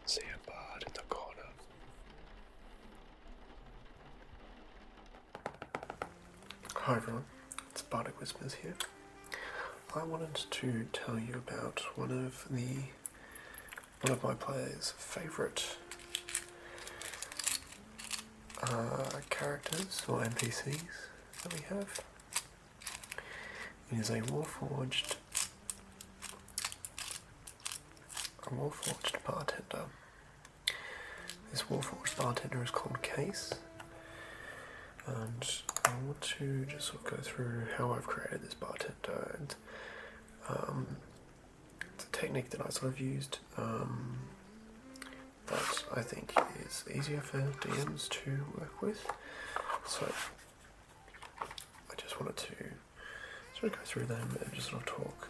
See a bard in the corner. Hi everyone, it's Bardic Whispers here. I wanted to tell you about one of my players' favourite characters or NPCs that we have. It is a Warforged bartender. This Warforged bartender is called Case, and I want to just sort of go through how I've created this bartender, and it's a technique that I sort of used that I think is easier for DMs to work with. So I just wanted to sort of go through them and just sort of talk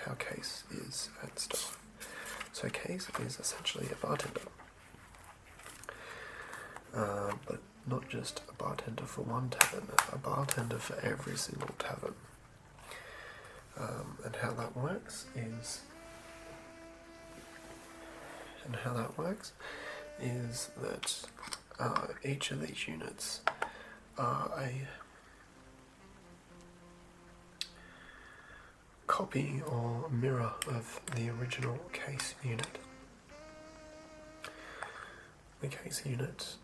how Case is and stuff. So Case is essentially a bartender, but not just a bartender for one tavern, a bartender for every single tavern. And how that works that each of these units are a copy or mirror of the original Case unit. The Case unit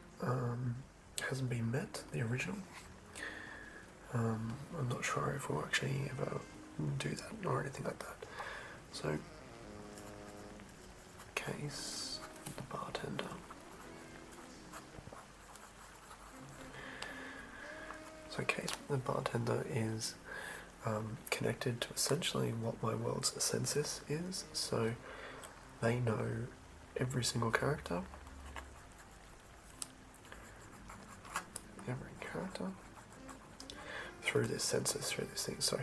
hasn't been met, the original. I'm not sure if we'll actually ever do that or anything like that. So, Case, the bartender. So Case, the bartender, is connected to essentially what my world's census is. So they know every single character. Through this census, through this thing. So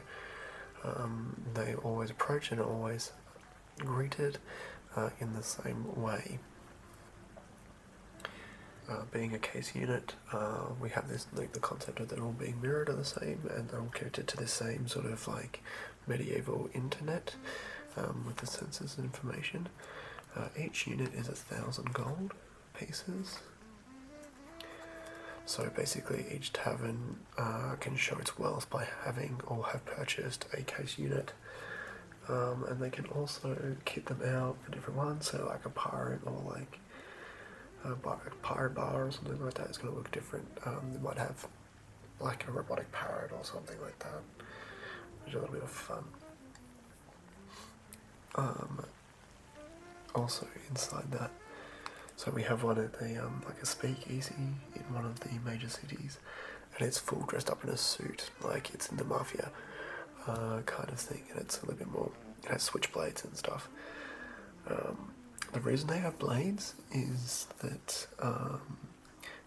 they always approach and always greeted in the same way. Being a Case unit, we have this the concept of they're all being mirrored are the same, and they're all connected to the same sort of like medieval internet with the census information. Each unit is 1,000 gold pieces. So basically each tavern can show its wealth by having or have purchased a Case unit, and they can also kit them out for different ones. So like a pirate or like a pirate bar or something like that is going to look different. They might have like a robotic parrot or something like that, which is a little bit of fun. Also inside that, so we have one at the like a speakeasy in one of the major cities, and it's full dressed up in a suit, like it's in the mafia kind of thing, and it's a little bit more, it has switchblades and stuff. The reason they have blades is that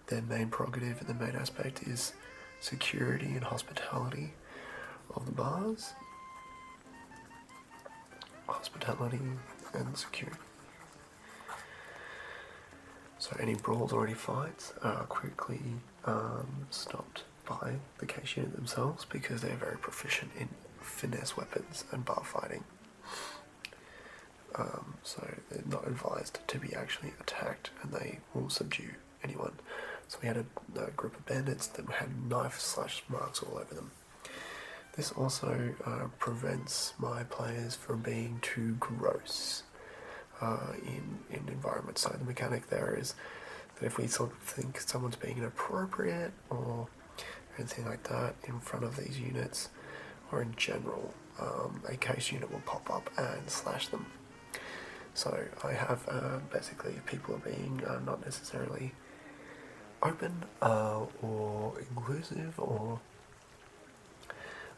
their main prerogative and the main aspect is security and hospitality of the bars. Hospitality and security. So any brawls or any fights are quickly stopped by the Case unit themselves, because they're very proficient in finesse weapons and bar fighting. So they're not advised to be actually attacked, and they will subdue anyone. So we had a group of bandits that had knife/slash marks all over them. This also prevents my players from being too gross in environments. So the mechanic there is that if we sort of think someone's being inappropriate or anything like that in front of these units, or in general, a Case unit will pop up and slash them. So I have basically people are being not necessarily open or inclusive, or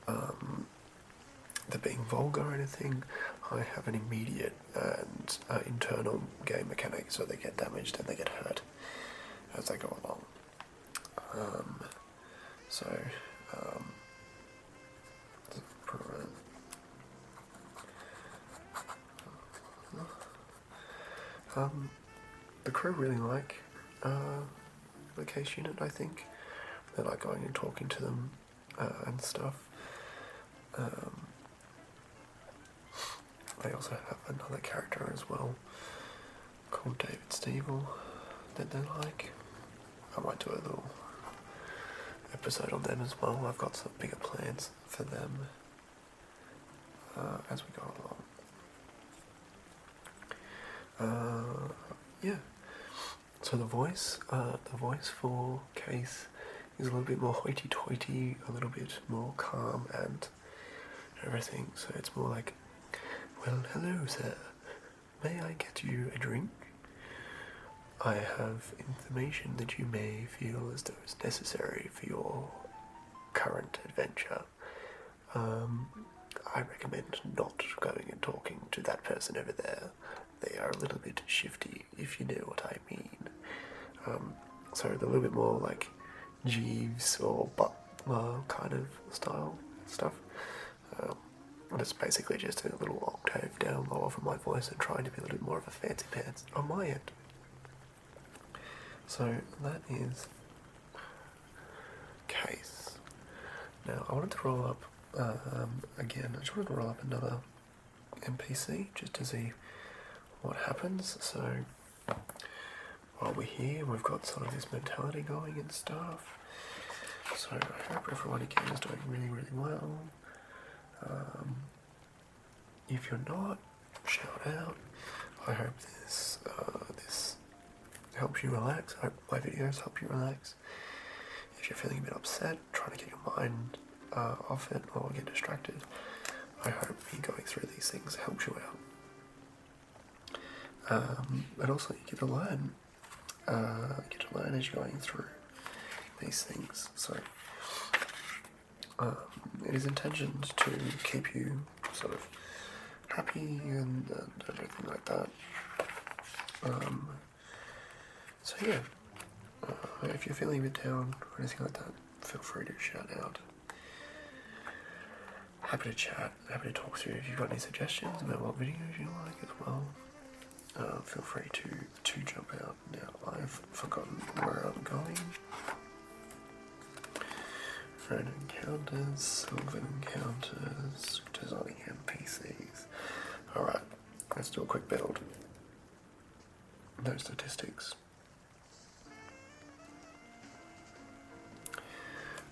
they're being vulgar or anything. I have an immediate and internal game mechanic, so they get damaged and they get hurt as they go along. The crew really like the Case unit, I think. They like going and talking to them and stuff. They also have another character as well called David Stevel that they like. I might do a little episode on them as well. I've got some bigger plans for them as we go along. Yeah. So the voice for Case is a little bit more hoity-toity, a little bit more calm and everything. So it's more like, well, hello, sir. May I get you a drink? I have information that you may feel as though is necessary for your current adventure. I recommend not going and talking to that person over there. They are a little bit shifty, if you know what I mean. So they're a little bit more like Jeeves or Butler kind of style stuff. And it's basically just a little octave down lower from my voice and trying to be a little bit more of a fancy pants on my end. So that is Case. Now I wanted to roll up, again, I just wanted to roll up another NPC just to see what happens. So while we're here, we've got sort of this mentality going and stuff. So I hope everyone again is doing really, really well. If you're not, shout out. I hope this helps you relax. I hope my videos help you relax. If you're feeling a bit upset, trying to get your mind off it or get distracted, I hope me going through these things helps you out. And also you get to learn. As you're going through these things. So it is intentioned to keep you sort of happy and everything like that. So yeah, if you're feeling a bit down or anything like that, feel free to shout out. Happy to chat, happy to talk through. If you've got any suggestions about what videos you like as well, feel free to jump out. Now I've forgotten where I'm going. Friend encounters, Sylvan encounters, designing NPCs. Alright, let's do a quick build. No statistics.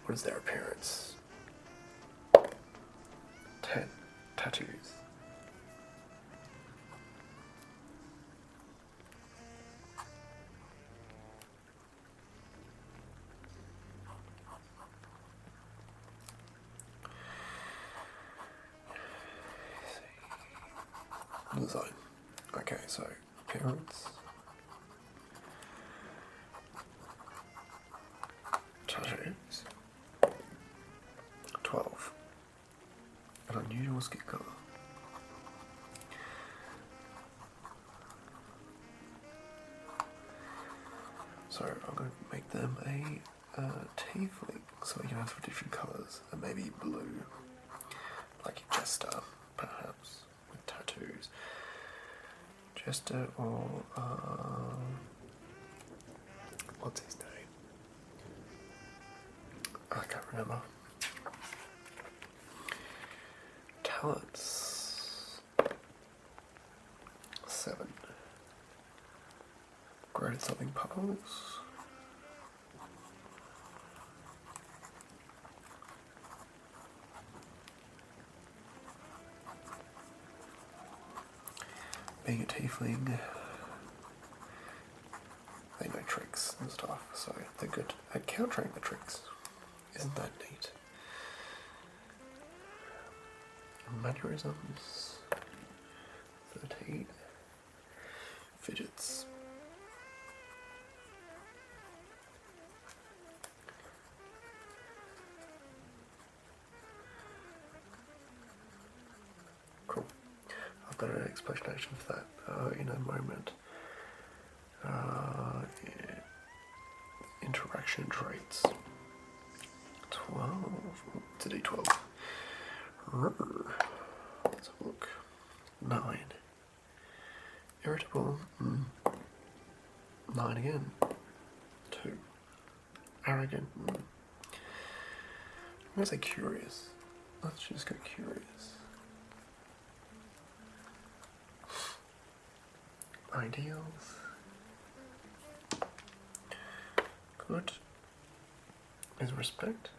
What is their appearance? 10 tattoos. Design. Okay, so appearance. Tattoos. 12. An unusual skin colour. So I'm going to make them a tiefling, so we can have different colours, and maybe blue, like a jester, perhaps, with tattoos. Jester or what's his name? I can't remember. Talents 7. Great at solving puzzles. Being a tiefling, they know tricks and stuff, so they're good at countering the tricks. Isn't that neat? Mannerisms 13. Fidgets. Cool. I've got an explanation for that in a moment. Yeah. Interaction traits. 12. It's a D12. Let's have a look. 9. Irritable. 9 again. 2. Arrogant. I'm going to say curious. Let's just go curious. ideals. Good is respect.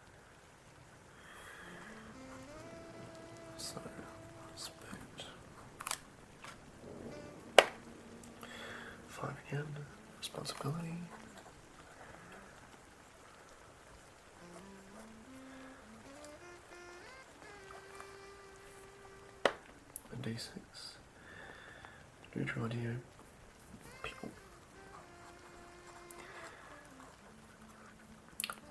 So, respect. 5 again. Responsibility. A D6. Neutral idea. People.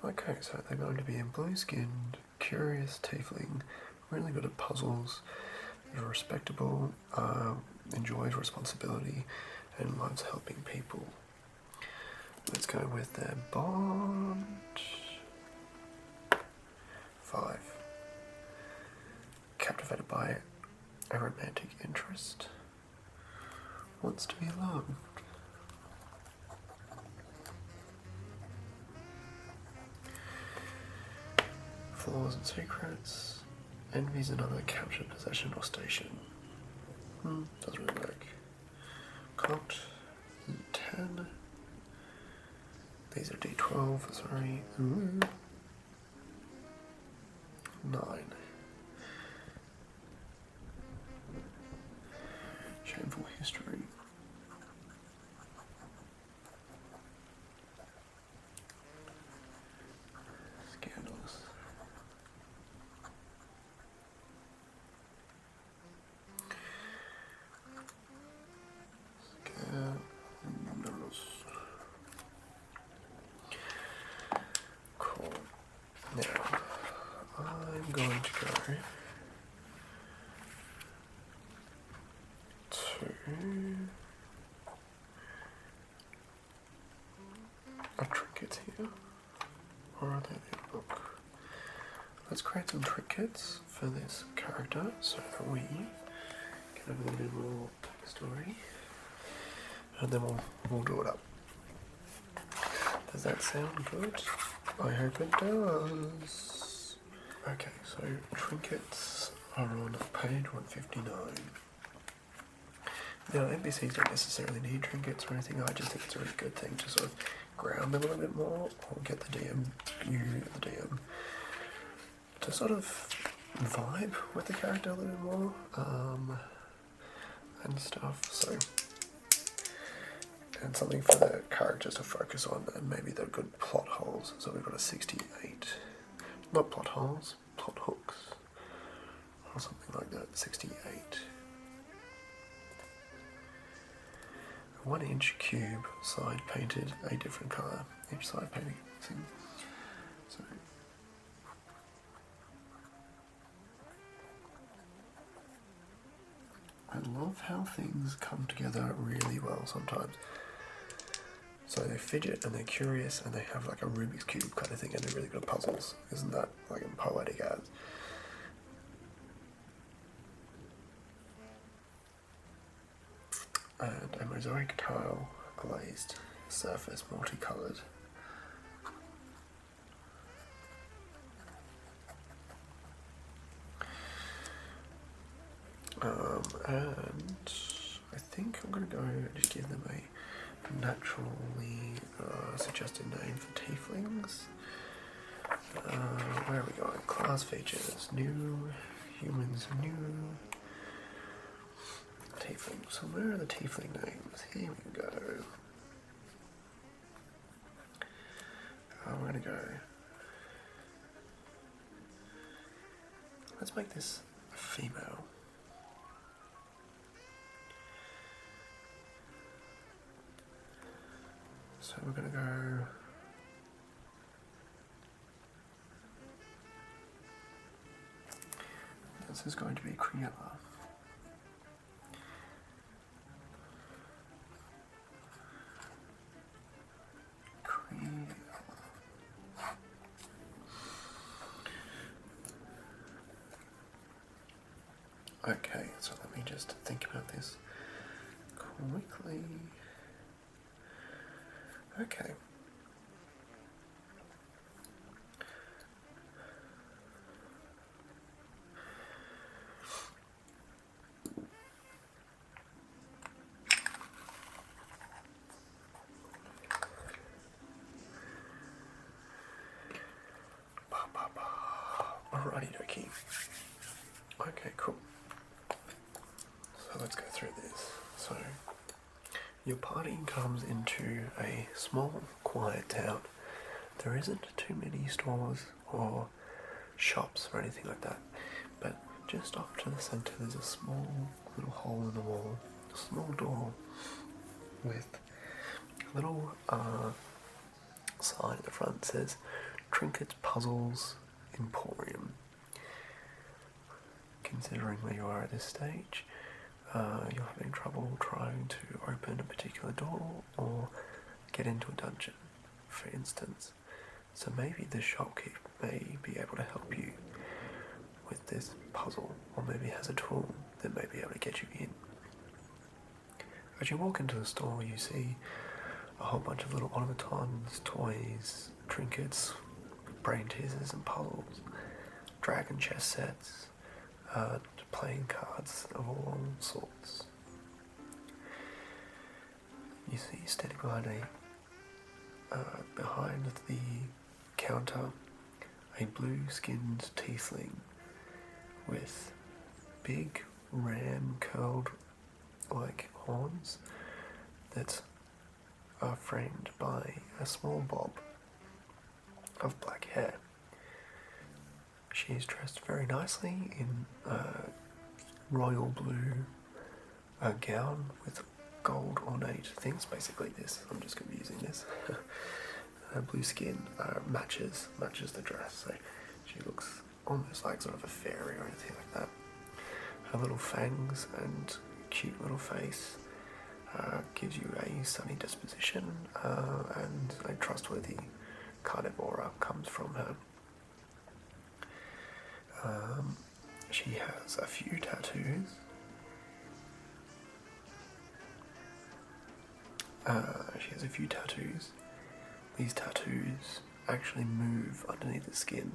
Okay, so they're going to be a blue-skinned, curious tiefling, really good at puzzles, respectable, enjoys responsibility, and loves helping people. Let's go with their bond. 5. Captivated by a romantic interest. Wants to be loved. Flaws and secrets. Envies another captured possession or station. Doesn't really work. Cocked. 10. These are D12, sorry. 9. Shameful history. Scandalous. Scandalous. Cool. Now, I'm going to go to our trinkets here. Or are they the book? Let's create some trinkets for this character so that we can have a little bit more backstory. And then we'll do it up. Does that sound good? I hope it does. Okay, so trinkets are on page 159. Now, NPCs don't necessarily need trinkets or anything. I just think it's a really good thing to sort of ground them a little bit more, or get the DM, the DM, to sort of vibe with the character a little bit more, and stuff. So, and something for the characters to focus on, and maybe the good plot holes. So we've got a 68, not plot holes, plot hooks, or something like that. 68. 1-inch cube, side painted a different colour. Each side painting thing. So I love how things come together really well sometimes. So they fidget and they're curious and they have like a Rubik's Cube kind of thing and they're really good at puzzles. Isn't that like in poetic as? And a mosaic tile glazed surface, multicoloured. And I think I'm going to go and just give them a naturally suggested name for tieflings. Where are we going? Class features, new, humans, new. Tiefling. So where are the tiefling names? Here we go. We're gonna go. Let's make this a female. So we're gonna go. This is going to be Criella. Okay, so let me just think about this quickly. Okay. tricky. Okay, cool. So let's go through this. So your party comes into a small, quiet town. There isn't too many stores or shops or anything like that, but just off to the centre there's a small little hole in the wall, a small door with a little sign at the front that says Trinkets, Puzzles, Emporium. Considering where you are at this stage, you're having trouble trying to open a particular door or get into a dungeon, for instance. So maybe the shopkeep may be able to help you with this puzzle, or maybe has a tool that may be able to get you in. As you walk into the store, you see a whole bunch of little automatons, toys, trinkets, brain teasers and puzzles, dragon chess sets, playing cards of all sorts. You see standing behind the counter a blue-skinned tiefling with big ram curled like horns that are framed by a small bob of black hair. She is dressed very nicely in a royal blue gown with gold ornate things. Basically this, I'm just going to be using this. Her blue skin matches the dress, so she looks almost like sort of a fairy or anything like that. Her little fangs and cute little face gives you a sunny disposition, and a trustworthy kind of aura comes from her. She has a few tattoos. These tattoos actually move underneath the skin.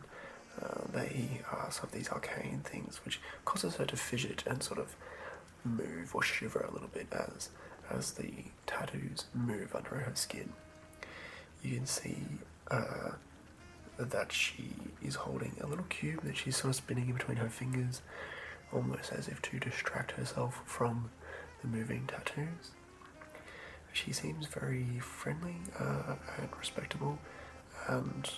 They are some of these arcane things which causes her to fidget and sort of move or shiver a little bit as the tattoos move under her skin. You can see that she is holding a little cube that she's sort of spinning in between her fingers, almost as if to distract herself from the moving tattoos. She seems very friendly and respectable, and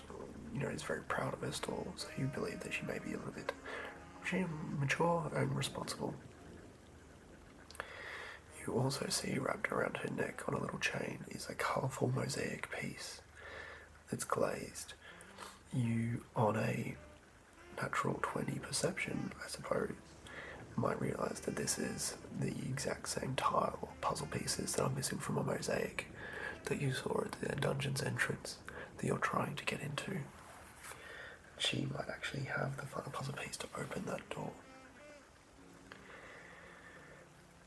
is very proud of her stall, so you believe that she may be a little bit mature and responsible. You also see wrapped around her neck on a little chain is a colourful mosaic piece that's glazed. You, on a natural 20 perception, I suppose, might realise that this is the exact same tile or puzzle pieces that are missing from a mosaic that you saw at the dungeon's entrance that you're trying to get into. She might actually have the final puzzle piece to open that door.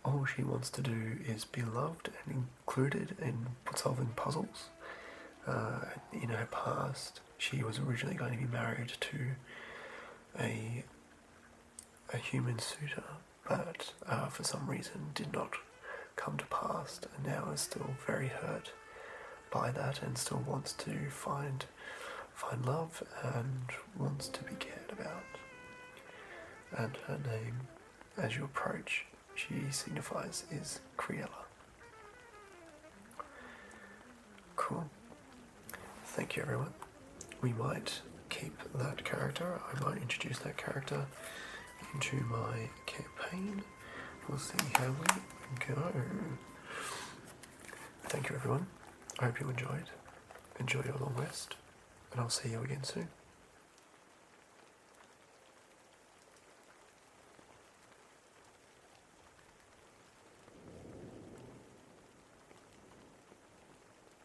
All she wants to do is be loved and included in solving puzzles. In her past, she was originally going to be married to a human suitor, but for some reason did not come to pass, and now is still very hurt by that and still wants to find love and wants to be cared about. And her name, as you approach, she signifies is Criella. Cool. Thank you, everyone. We might keep that character. I might introduce that character into my campaign. We'll see how we go. Thank you, everyone. I hope you enjoyed. Enjoy your long rest, and I'll see you again soon.